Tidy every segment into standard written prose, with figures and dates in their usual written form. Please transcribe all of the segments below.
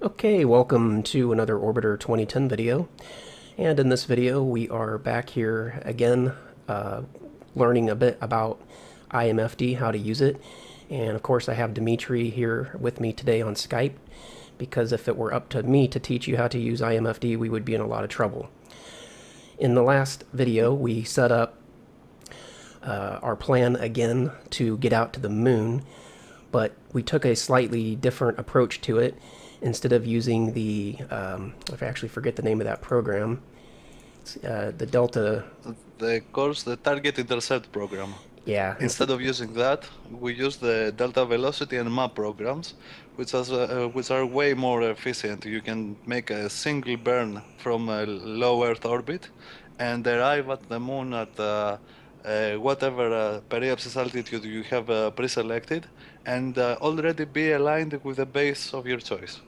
Okay, welcome to another Orbiter 2010 video. And in this video, we are back here again, learning a bit about IMFD, how to use it. And of course, I have Dimitri here with me today on Skype, because if it were up to me to teach you how to use IMFD, we would be in a lot of trouble. In the last video, we set up our plan again to get out to the moon, but we took a slightly different approach to it. Instead of using the, I actually forget the name of that program, the Delta. The target intercept program. Yeah. Instead of using that, we use the delta velocity and map programs, which are way more efficient. You can make a single burn from a low Earth orbit and arrive at the moon at whatever periapsis altitude you have pre-selected, and already be aligned with the base of your choice.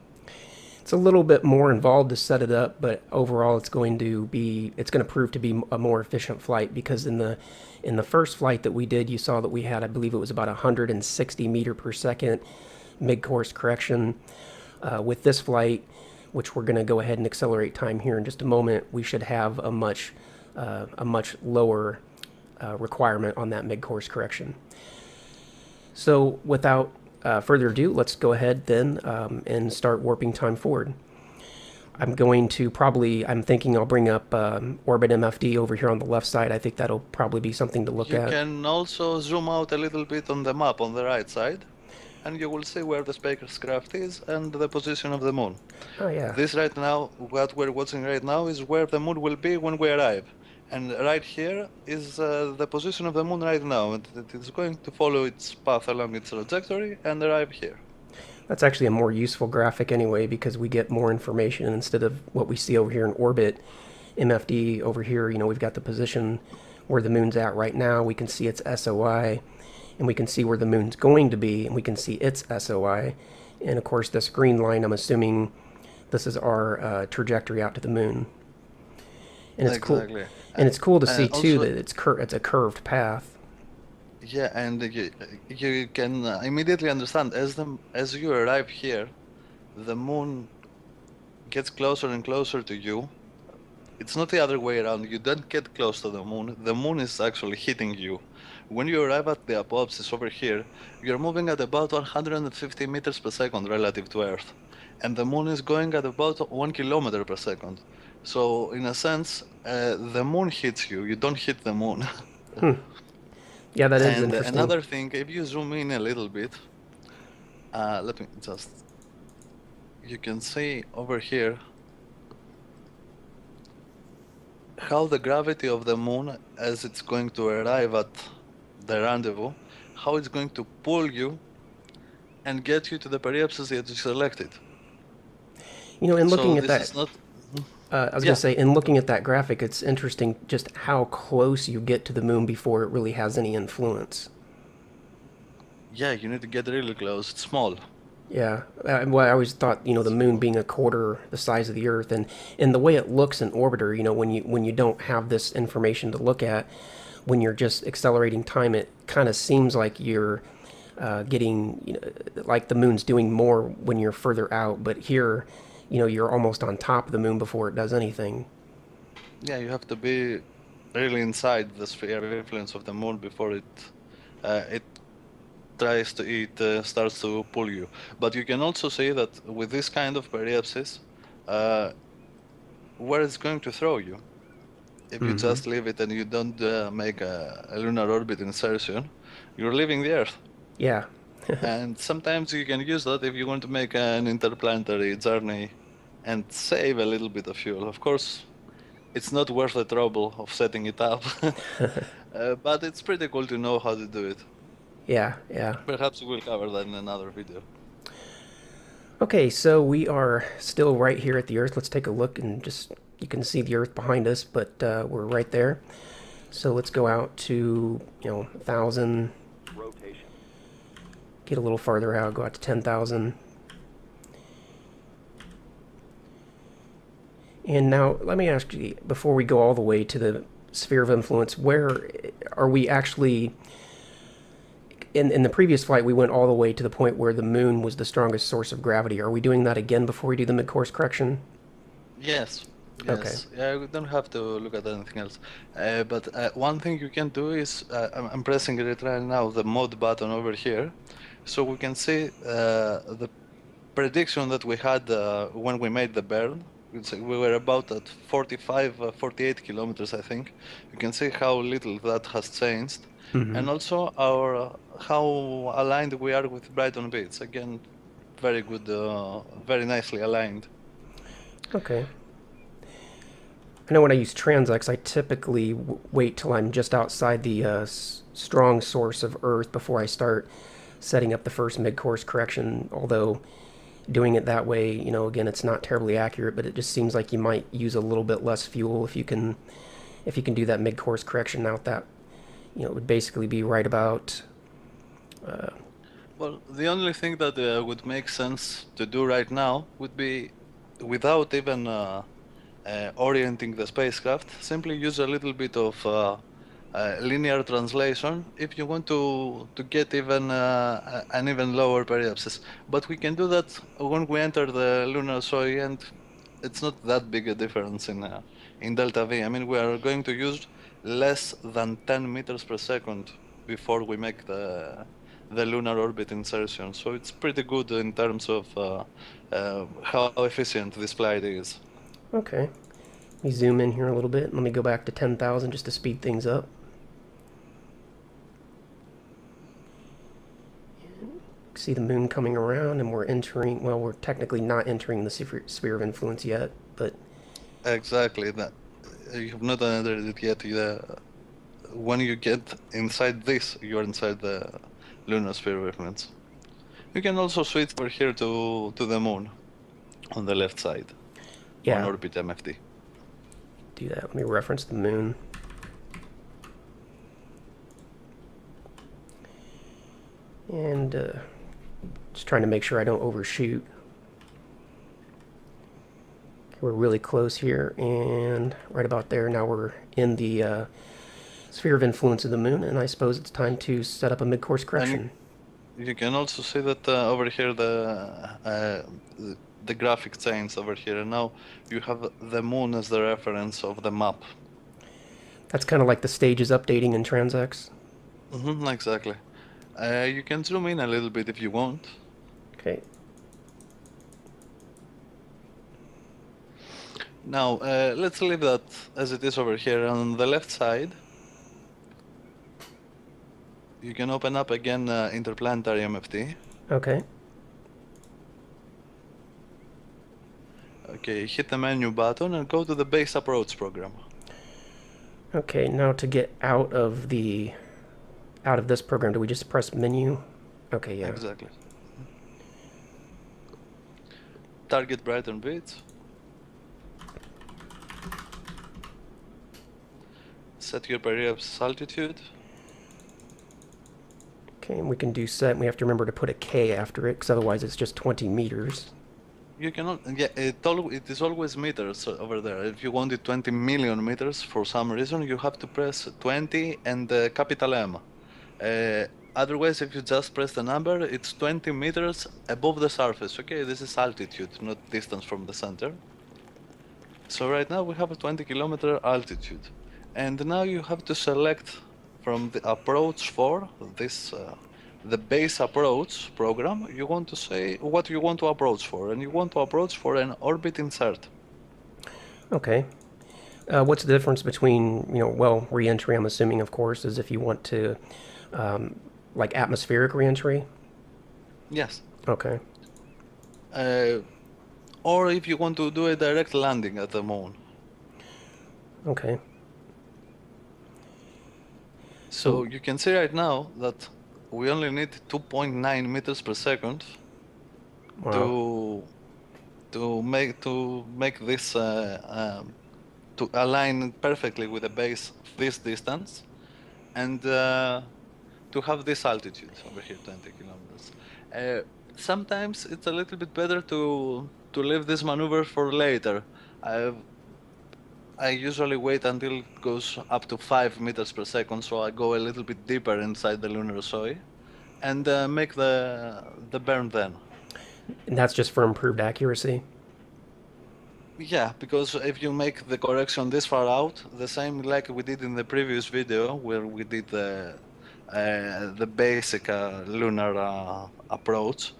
It's a little bit more involved to set it up, but overall it's going to prove to be a more efficient flight, because in the first flight that we did, you saw that we had, I believe it was about 160 meter per second mid-course correction. With this flight, which we're going to go ahead and accelerate time here in just a moment, we should have a much lower requirement on that mid-course correction. So without further ado, let's go ahead then and start warping time forward. I'm thinking I'll bring up Orbit MFD over here on the left side. I think that'll probably be something to look at. You can also zoom out a little bit on the map on the right side, and you will see where the spacecraft is and the position of the moon. Oh yeah. This right now, what we're watching right now, is where the moon will be when we arrive. And right here is the position of the moon right now. It is going to follow its path along its trajectory and arrive here. That's actually a more useful graphic anyway, because we get more information instead of what we see over here in orbit. MFD over here, we've got the position where the moon's at right now. We can see its SOI, and we can see where the moon's going to be, and we can see its SOI. And of course, this green line, I'm assuming this is our trajectory out to the moon. And it's exactly. Cool. And it's cool to see too also, that it's a curved path. Yeah, and you can immediately understand as you arrive here, the moon gets closer and closer to you. It's not the other way around. You don't get close to the moon. The moon is actually hitting you. When you arrive at the apoapsis over here, you're moving at about 150 meters per second relative to Earth, and the moon is going at about 1 kilometer per second. So, in a sense, the moon hits you. You don't hit the moon. Yeah, that is and interesting. Another thing, if you zoom in a little bit, let me just... You can see over here how the gravity of the moon, as it's going to arrive at the rendezvous, how it's going to pull you and get you to the periapsis that you selected. In looking at that... I was going to say, in looking at that graphic, it's interesting just how close you get to the moon before it really has any influence. Yeah, you need to get really close. It's small. Yeah. Well, I always thought, the moon being a quarter the size of the Earth, and the way it looks in orbiter, when you don't have this information to look at, when you're just accelerating time, it kind of seems like you're getting, like the moon's doing more when you're further out, but here... you're almost on top of the moon before it does anything. Yeah, you have to be really inside the sphere of influence of the moon before it starts to pull you. But you can also see that with this kind of periapsis, where it's going to throw you. If you just leave it and you don't make a lunar orbit insertion, you're leaving the Earth. Yeah. And sometimes you can use that if you want to make an interplanetary journey and save a little bit of fuel. Of course, it's not worth the trouble of setting it up, but it's pretty cool to know how to do it. Yeah, yeah. Perhaps we'll cover that in another video. Okay, so we are still right here at the Earth. Let's take a look, and you can see the Earth behind us, but we're right there. So let's go out to, 1,000. Rotation. Get a little farther out, go out to 10,000. And now, let me ask you, before we go all the way to the sphere of influence, where are we actually in the previous flight, we went all the way to the point where the moon was the strongest source of gravity. Are we doing that again before we do the mid-course correction? Yes, Okay. yes. Yeah, we don't have to look at anything else. But one thing you can do is I'm pressing it right now, the mode button over here, so we can see the prediction that we had when we made the burn. We were about at 45, 48 kilometers, I think. You can see how little that has changed, and also our how aligned we are with Brighton Beach. Again, very good, very nicely aligned. Okay. I know when I use Transx, I typically wait till I'm just outside the strong source of Earth before I start setting up the first mid-course correction. Although doing it that way, again, it's not terribly accurate, but it just seems like you might use a little bit less fuel if you can do that mid-course correction out that, it would basically be right about. Well, the only thing that would make sense to do right now would be, without even orienting the spacecraft, simply use a little bit of linear translation if you want to get even an even lower periapsis. But we can do that when we enter the lunar soil, and it's not that big a difference in delta V. I mean, we are going to use less than 10 meters per second before we make the lunar orbit insertion. So it's pretty good in terms of how efficient this flight is. Okay. Let me zoom in here a little bit. Let me go back to 10,000 just to speed things up. See the moon coming around, and we're technically not entering the sphere of influence yet, but Exactly that. You have not entered it yet. When you get inside this, you're inside the lunar sphere of influence. You can also switch over here to the moon on the left side on yeah, orbit MFD. do that. Let me reference the moon. And just trying to make sure I don't overshoot. Okay, we're really close here, and right about there. Now we're in the sphere of influence of the moon, and I suppose it's time to set up a mid-course correction. You can also see that over here the graphic change over here. And now you have the moon as the reference of the map. That's kind of like the stages updating in Transx. Exactly. You can zoom in a little bit if you want. Okay. Now, let's leave that as it is over here. On the left side, you can open up again Interplanetary MFD. Okay. Okay, hit the menu button and go to the base approach program. Okay, now to get out of this program, do we just press menu? Okay, yeah. Exactly. Target Brighton Beach. Set your periapsis altitude. Okay, and we can do set, and we have to remember to put a K after it, because otherwise it's just 20 meters. You cannot, yeah, it is always meters over there. If you wanted 20 million meters for some reason, you have to press 20 and capital M. Otherwise, if you just press the number, it's 20 meters above the surface. Okay, this is altitude, not distance from the center. So right now we have a 20-kilometer altitude. And now you have to select from the approach for this, the base approach program. You want to say what you want to approach for, and you want to approach for an orbit insert. Okay. What's the difference between, re-entry, I'm assuming, of course, is if you want to, like atmospheric re-entry? Yes. Okay. Or if you want to do a direct landing at the moon. Okay. So you can see right now that we only need 2.9 meters per second Wow. to make this to align perfectly with the base this distance, and to have this altitude over here, 20 kilometers. Sometimes it's a little bit better to leave this maneuver for later. I usually wait until it goes up to 5 meters per second, so I go a little bit deeper inside the lunar soil. and make the burn then. And that's just for improved accuracy. Yeah, because if you make the correction this far out, the same like we did in the previous video where we did the basic lunar approach,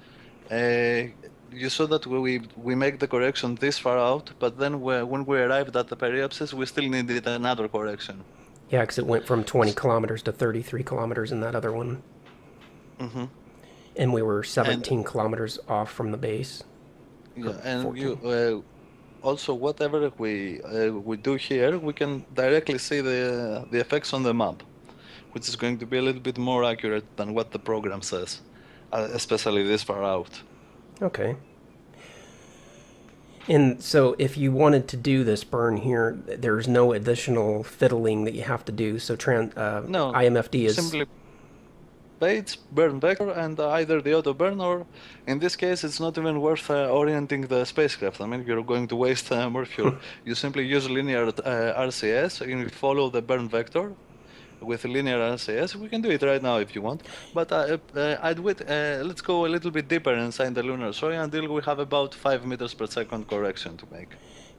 you saw that we make the correction this far out, but then when we arrived at the periapsis, we still needed another correction. Yeah, because it went from 20 kilometers to 33 kilometers in that other one. Mm-hmm. And we were 17 kilometers off from the base. Yeah, and 14. you also whatever we do here, we can directly see the effects on the map, which is going to be a little bit more accurate than what the program says, especially this far out. Okay. And so if you wanted to do this burn here, there's no additional fiddling that you have to do. So No, IMFD is... simply page, burn vector, and either the auto burn, or in this case, it's not even worth orienting the spacecraft. I mean, you're going to waste more fuel. You simply use linear RCS and you follow the burn vector with linear RCS. We can do it right now if you want, but I'd wait. Let's go a little bit deeper inside the lunar soil until we have about 5 meters per second correction to make.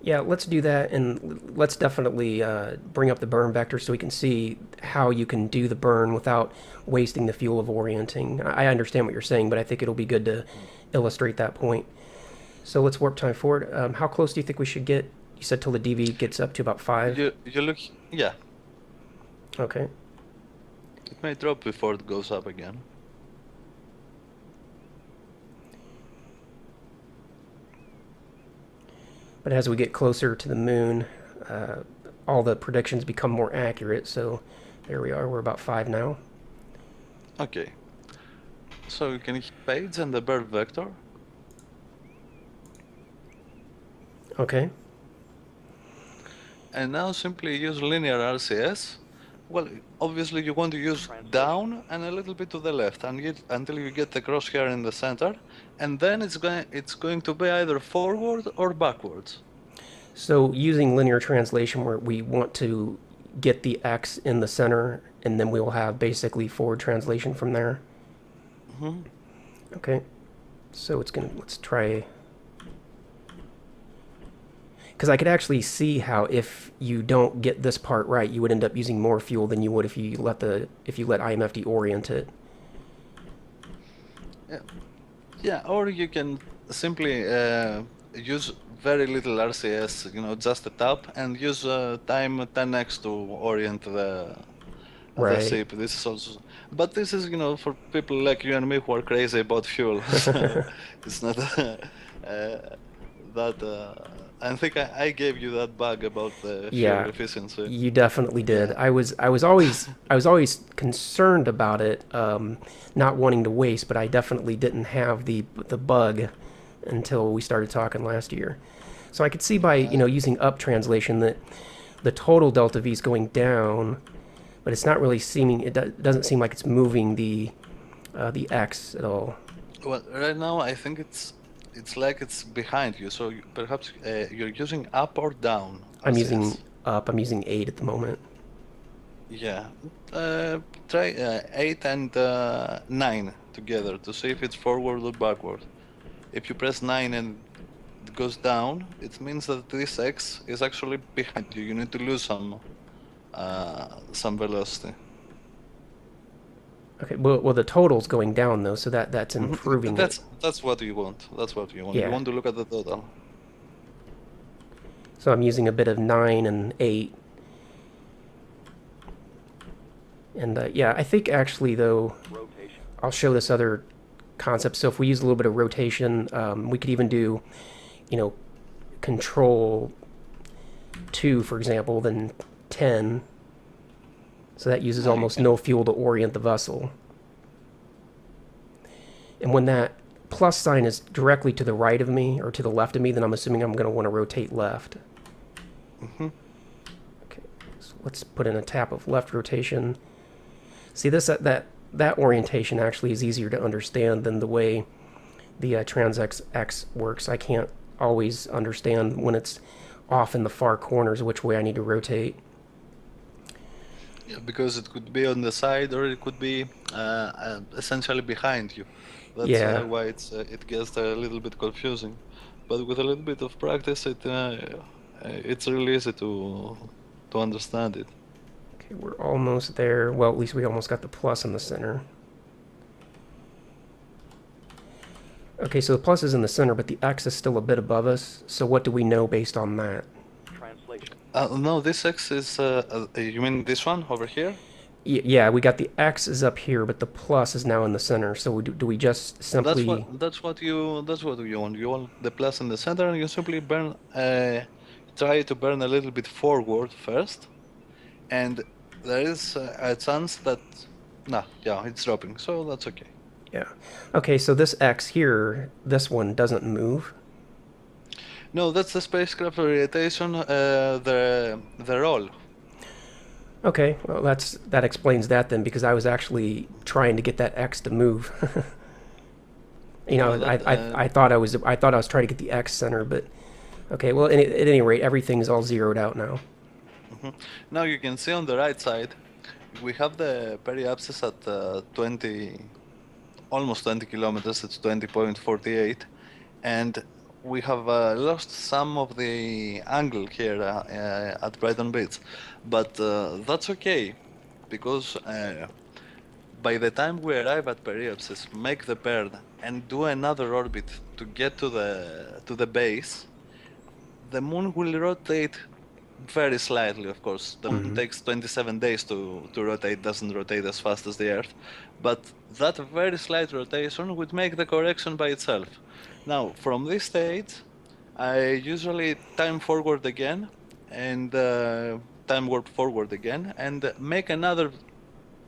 Yeah, let's do that, and let's definitely bring up the burn vector so we can see how you can do the burn without wasting the fuel of orienting. I understand what you're saying, but I think it'll be good to illustrate that point. So let's warp time forward. How close do you think we should get? You said till the DV gets up to about 5? You look, yeah. Okay. It may drop before it goes up again. But as we get closer to the moon, all the predictions become more accurate. So there we are. We're about 5 now. Okay. So you can hit page and the burn vector. Okay. And now simply use linear RCS. Well, obviously you want to use down and a little bit to the left until you get the crosshair in the center, and then it's going to be either forward or backwards. So using linear translation where we want to get the X in the center, and then we will have basically forward translation from there. Mm-hmm. Okay. So let's try... Because I could actually see how if you don't get this part right, you would end up using more fuel than you would if you let IMFD orient it. Yeah, or you can simply use very little RCS, just a tap, and use time 10x to orient the ship. This is also, but this is for people like you and me who are crazy about fuel. It's not that. I think I gave you that bug about the fuel efficiency. You definitely did. Yeah. I was always concerned about it, not wanting to waste, but I definitely didn't have the bug until we started talking last year. So I could see by using up translation that the total delta V is going down, but it's not really seeming. It doesn't seem like it's moving the X at all. Well, right now I think it's like it's behind you, so perhaps you're using up or down. I'm using up. I'm using 8 at the moment. Yeah, try 8 and 9 together to see if it's forward or backward. If you press 9 and it goes down, it means that this X is actually behind you. You need to lose some velocity. Okay, well, the total's going down though, so that's improving. That's what you want. That's what you want. Yeah. You want to look at the total. So I'm using a bit of 9 and 8. And yeah, I think actually though, I'll show this other concept. So if we use a little bit of rotation, we could even do, control 2, for example, then 10. So that uses almost no fuel to orient the vessel. And when that plus sign is directly to the right of me or to the left of me, then I'm assuming I'm going to want to rotate left. Mm-hmm. Okay, so let's put in a tap of left rotation. See, that orientation actually is easier to understand than the way the TransX works. I can't always understand when it's off in the far corners which way I need to rotate. Yeah, because it could be on the side or it could be essentially behind you. That's Yeah. why it gets a little bit confusing. But with a little bit of practice, it's really easy to understand it. Okay, we're almost there. Well, at least we almost got the plus in the center. Okay, so the plus is in the center, but the X is still a bit above us. So what do we know based on that? No, this X is, you mean this one over here? Yeah, we got the X is up here, but the plus is now in the center. So do we just simply... That's what you want. You want the plus in the center, and you simply try to burn a little bit forward first, and there is a chance that, yeah, it's dropping, so that's okay. Yeah. Okay, so this X here, this one doesn't move. No, that's the spacecraft orientation, the roll. Okay, well that explains that then, because I was actually trying to get that X to move. You know, I thought I was trying to get the X center, but okay. Well, at any rate, everything's all zeroed out now. Now you can see on the right side, we have the periapsis at 20, almost 20 kilometers. It's 20.48, and we have lost some of the angle here at Brighton Beach, but that's okay, because by the time we arrive at periapsis, make the bird, and do another orbit to get to the base, the moon will rotate very slightly, of course. The moon takes 27 days to rotate, doesn't rotate as fast as the Earth. But that very slight rotation would make the correction by itself. Now, from this stage, I usually time forward again, and time warp forward again, and make another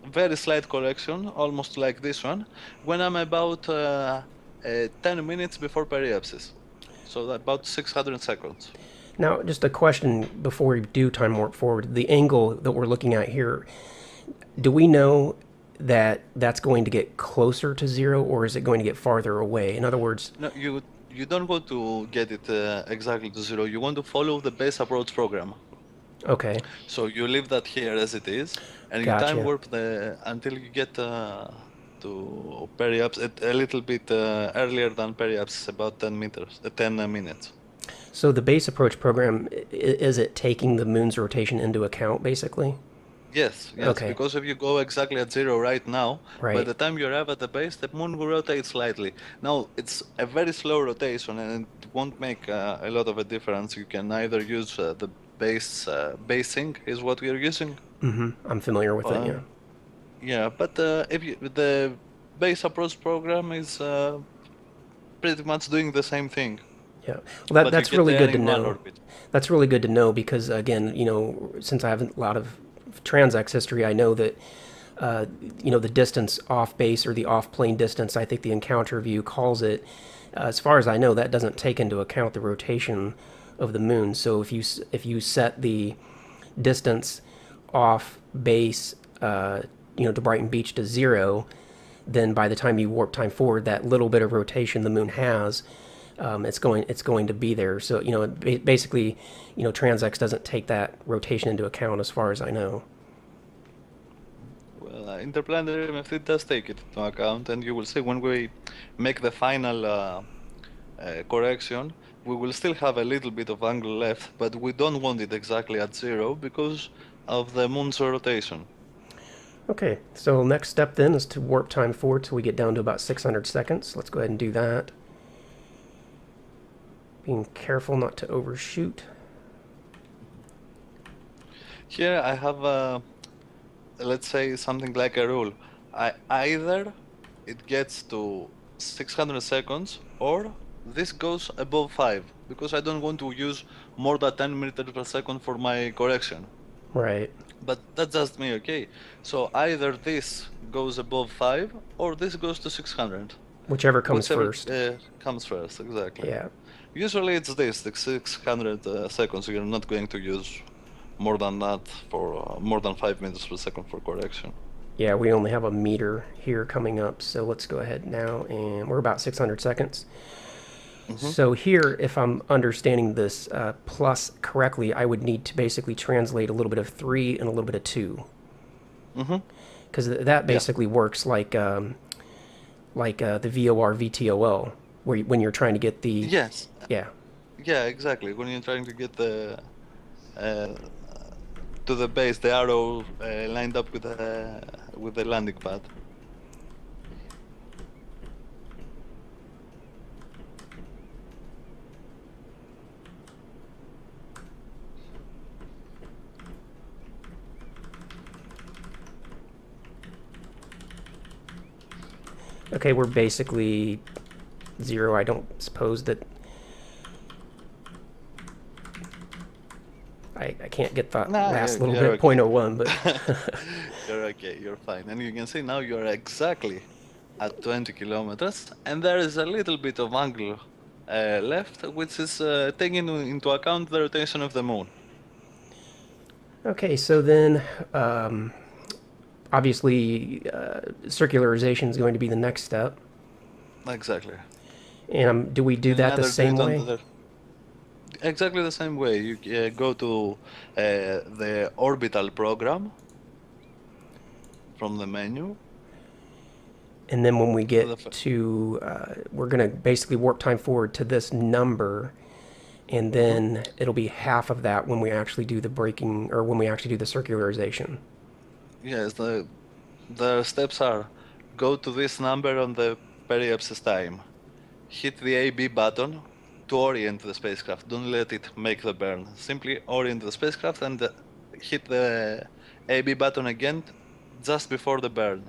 very slight correction, almost like this one, when I'm about 10 minutes before periapsis. So about 600 seconds. Now, just a question before we do time warp forward. The angle that we're looking at here, do we know that that's going to get closer to zero, or is it going to get farther away? In other words... No, you don't want to get it exactly to zero. You want to follow the base approach program. Okay. So you leave that here as it is, and Gotcha. you time warp until you get to periapsis a little bit earlier than periapsis, about 10 minutes. So the base approach program, is it taking the moon's rotation into account, basically? Yes, Okay. because if you go exactly at zero right now, by Right. the time you arrive at the base, the moon will rotate slightly. Now, it's a very slow rotation, and it won't make a lot of a difference. You can either use the basing is what we are using. I'm familiar with it, yeah. Yeah, but the base approach program is pretty much doing the same thing. Yeah. Well, But that's you get really there good to in one know. orbit. That's really good to know because, again, you know, since I have a lot of transx history, I know that, you know, the distance off base or the off plane distance, I think the encounter view calls it, as far as I know, that doesn't take into account the rotation of the moon. So if you set the distance off base, you know, to Brighton Beach to zero, then by the time you warp time forward, that little bit of rotation the moon has, it's going to be there. So, you know, basically, you know, transx doesn't take that rotation into account as far as I know. Well, interplanetary IMFD does take it into account, and you will see when we make the final correction, we will still have a little bit of angle left, but we don't want it exactly at zero because of the moon's rotation. Okay, so next step then is to warp time forward till we get down to about 600 seconds. Let's go ahead and do that. Being careful not to overshoot. Here I have, let's say, something like a rule. Either it gets to 600 seconds or this goes above 5, because I don't want to use more than 10 meters per second for my correction. Right. But that's just me, okay? So either this goes above 5 or this goes to 600. Whichever comes first. Comes first, exactly. Yeah. Usually it's this, the 600 seconds. You're not going to use more than that for more than 5 meters per second for correction. Yeah, we only have a meter here coming up, so let's go ahead now, and we're about 600 seconds. So here, if I'm understanding this plus correctly, I would need to basically translate a little bit of 3 and a little bit of 2. Mm-hmm. Because that basically works like the VOR VTOL, where when you're trying to get the Yes. yeah. Yeah, exactly. When you're trying to get the uh, to the base, the arrow lined up with the landing pad. Okay, we're basically 0. I don't suppose that I can't get that Nah, last little you're bit, okay. 0.01, but You're okay, you're fine. And you can see now you're exactly at 20 kilometers, and there is a little bit of angle left, which is taking into account the rotation of the moon. okay. So then, obviously, circularization is going to be the next step. Exactly. And do we do You can that the either do same it on way? the exactly the same way. You go to the orbital program from the menu. And then when we The get to, we're going to basically warp time forward to this number, and Mhm. then it'll be half of that when we actually do the braking, or when we actually do the circularization. Yes, the steps are go to this number on the periapsis time. Hit the AB button to orient the spacecraft. Don't let it make the burn. Simply orient the spacecraft and hit the AB button again just before the burn.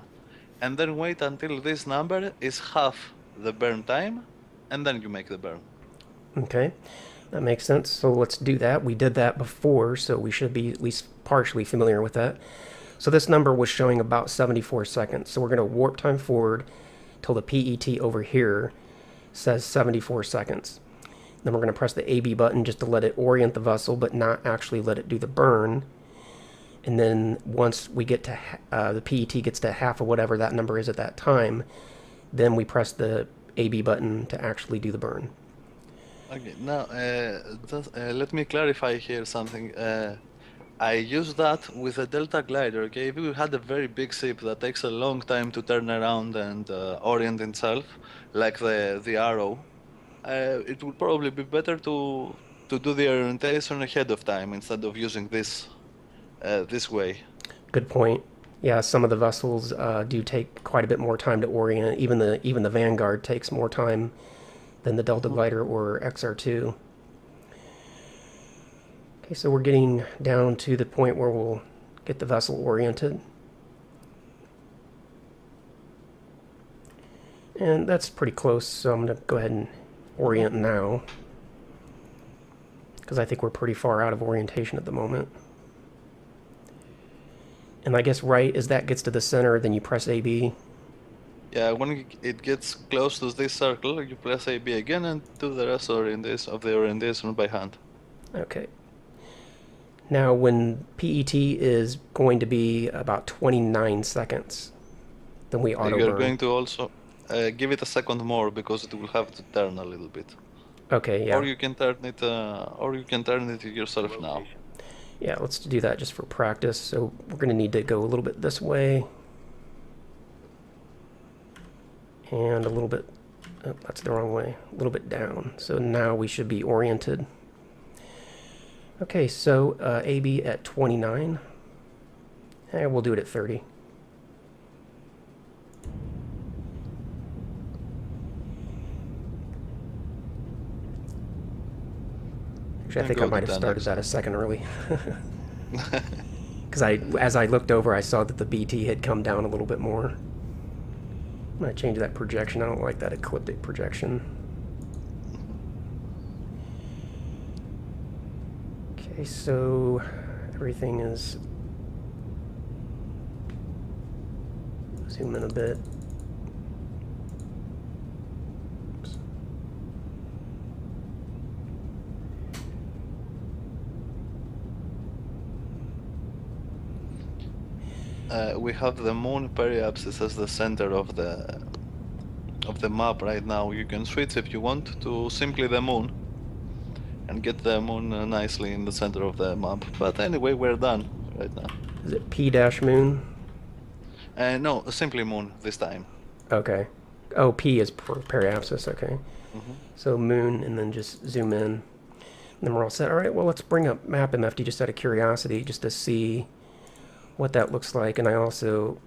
And then wait until this number is half the burn time, and then you make the burn. Okay, that makes sense. So let's do that. We did that before, so we should be at least partially familiar with that. So this number was showing about 74 seconds. So we're going to warp time forward till the PET over here says 74 seconds. Then we're going to press the AB button just to let it orient the vessel, but not actually let it do the burn. And then once we get to the PET gets to half of whatever that number is at that time, then we press the AB button to actually do the burn. Okay, now let me clarify here something. I use that with a Delta glider, okay? If you had a very big ship that takes a long time to turn around and orient itself, like the Arrow, it would probably be better to do the orientation ahead of time instead of using this way. Good point. Yeah, some of the vessels do take quite a bit more time to orient. Even the Vanguard takes more time than the Delta Mhm. Glider or XR2. Okay, so we're getting down to the point where we'll get the vessel oriented. And that's pretty close, so I'm going to go ahead and orient now, because I think we're pretty far out of orientation at the moment. And I guess right as that gets to the center, then you press AB. Yeah, when it gets close to this circle, you press AB again and do the rest of the orientation by hand. Okay. Now, when PET is going to be about 29 seconds, then we auto You're burn. going to also give it a second more because it will have to turn a little bit. Okay, yeah. Or you can turn it yourself now. Yeah, let's do that just for practice. So we're going to need to go a little bit this way. And a little bit, oh, that's the wrong way, a little bit down. So now we should be oriented. Okay, so AB at 29. And we'll do it at 30. Actually, I think I might have started that a second early. Because as I looked over, I saw that the BT had come down a little bit more. I'm going to change that projection. I don't like that ecliptic projection. Okay, so everything is... Zoom in a bit. We have the moon periapsis as the center of the map right now. You can switch if you want to simply the moon and get the moon nicely in the center of the map. But anyway, we're done right now. Is it P-moon? No, simply moon this time. Okay. Oh, P is periapsis. Okay. Hmm. So moon, and then just zoom in. And then we're all set. All right. Well, let's bring up map MFD just out of curiosity, just to see what that looks like. And I also,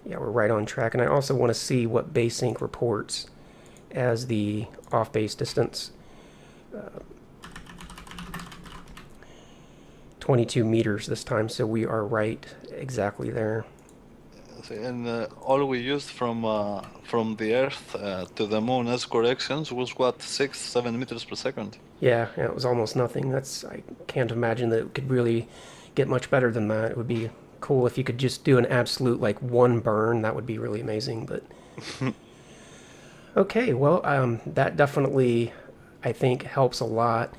yeah, we're right on track. And I also want to see what base sync reports as the off base distance. 22 meters this time, so we are right exactly there. And all we used from the Earth to the Moon as corrections was what, 6-7 meters per second. Yeah, it was almost nothing. I can't imagine that it could really get much better than that. It would be cool if you could just do an absolute like one burn. That would be really amazing. But okay, well, that definitely I think helps a lot.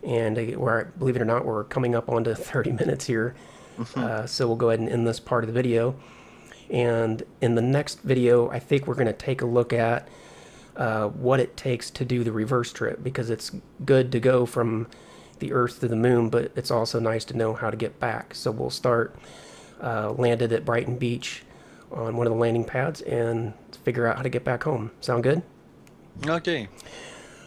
And believe it or not, we're coming up onto 30 minutes here. So we'll go ahead and end this part of the video. And in the next video, I think we're going to take a look at what it takes to do the reverse trip, because it's good to go from the Earth to the Moon, but it's also nice to know how to get back. So we'll start landed at Brighton Beach on one of the landing pads and figure out how to get back home. Sound good? Okay.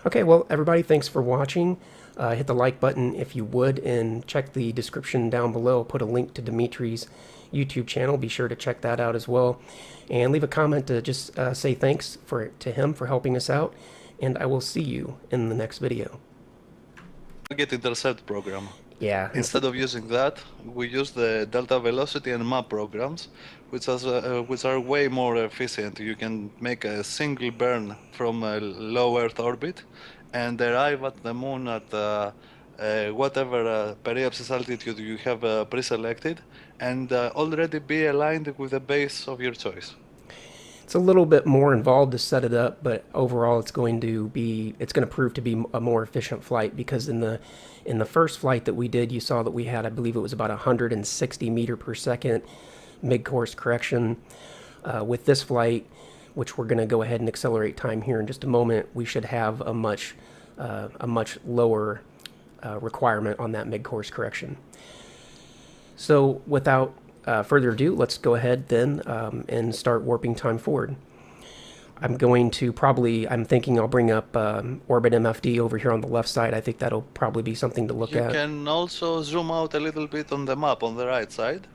Okay, well, everybody, thanks for watching. Hit the like button if you would, and check the description down below. I'll put a link to Dimitris' YouTube channel. Be sure to check that out as well. And leave a comment to just say thanks to him for helping us out. And I will see you in the next video. Get intercept program. Yeah. Instead of using that, we use the delta velocity and map programs, which are way more efficient. You can make a single burn from a low Earth orbit and arrive at the Moon at whatever periapsis altitude you have pre-selected, and already be aligned with the base of your choice. It's a little bit more involved to set it up, but overall it's going to prove to be a more efficient flight, because in the first flight that we did, you saw that we had, I believe it was about 160 meter per second mid-course correction. With this flight, which we're going to go ahead and accelerate time here in just a moment, we should have a much lower requirement on that mid-course correction. So without further ado, let's go ahead then and start warping time forward. I'm thinking I'll bring up Orbit MFD over here on the left side. I think that'll probably be something to look at. You can also zoom out a little bit on the map on the right side,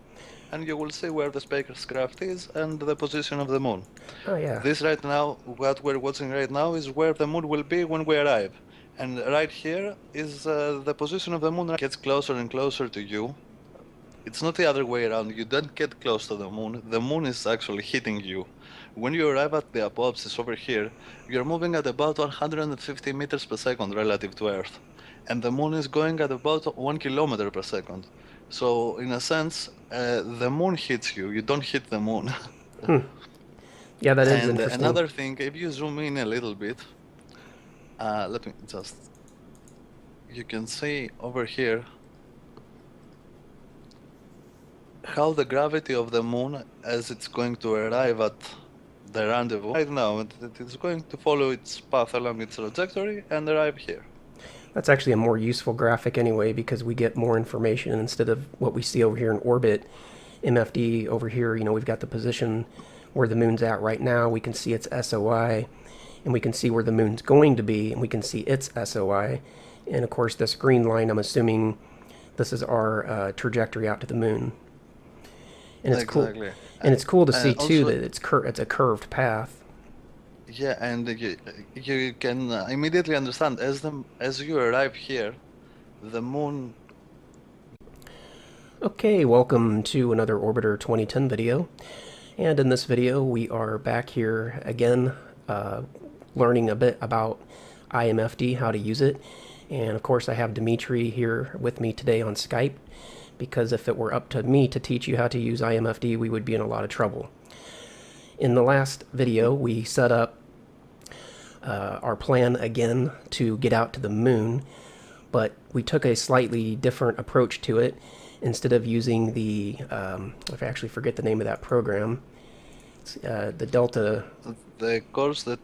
and you will see where the spacecraft is and the position of the Moon. Oh yeah. This right now, what we're watching right now, is where the Moon will be when we arrive. And right here is the position of the Moon. It gets closer and closer to you. It's not the other way around. You don't get close to the Moon is actually hitting you. When you arrive at the apoapsis over here, you're moving at about 150 meters per second relative to Earth. And the Moon is going at about 1 kilometer per second. So, in a sense, the Moon hits you. You don't hit the Moon. Yeah, that is And interesting. another thing, if you zoom in a little bit, let me just... You can see over here how the gravity of the Moon, as it's going to arrive at the rendezvous right now, it is going to follow its path along its trajectory and arrive here. That's actually a more useful graphic anyway, because we get more information instead of what we see over here in orbit. MFD over here, we've got the position where the Moon's at right now. We can see its SOI, and we can see where the Moon's going to be, and we can see its SOI. And of course, this green line, I'm assuming this is our trajectory out to the Moon. And it's Exactly. cool. And it's cool to see too also, that it's a curved path. yeah, and you can immediately understand as you arrive here, the Moon. Okay, welcome to another Orbiter 2010 video. And in this video, we are back here again, learning a bit about IMFD, how to use it. And of course, I have Dimitri here with me today on Skype, because if it were up to me to teach you how to use IMFD, we would be in a lot of trouble. In the last video, we set up our plan again to get out to the Moon, but we took a slightly different approach to it. Instead of using I actually forget the name of that program, the Delta... The course, the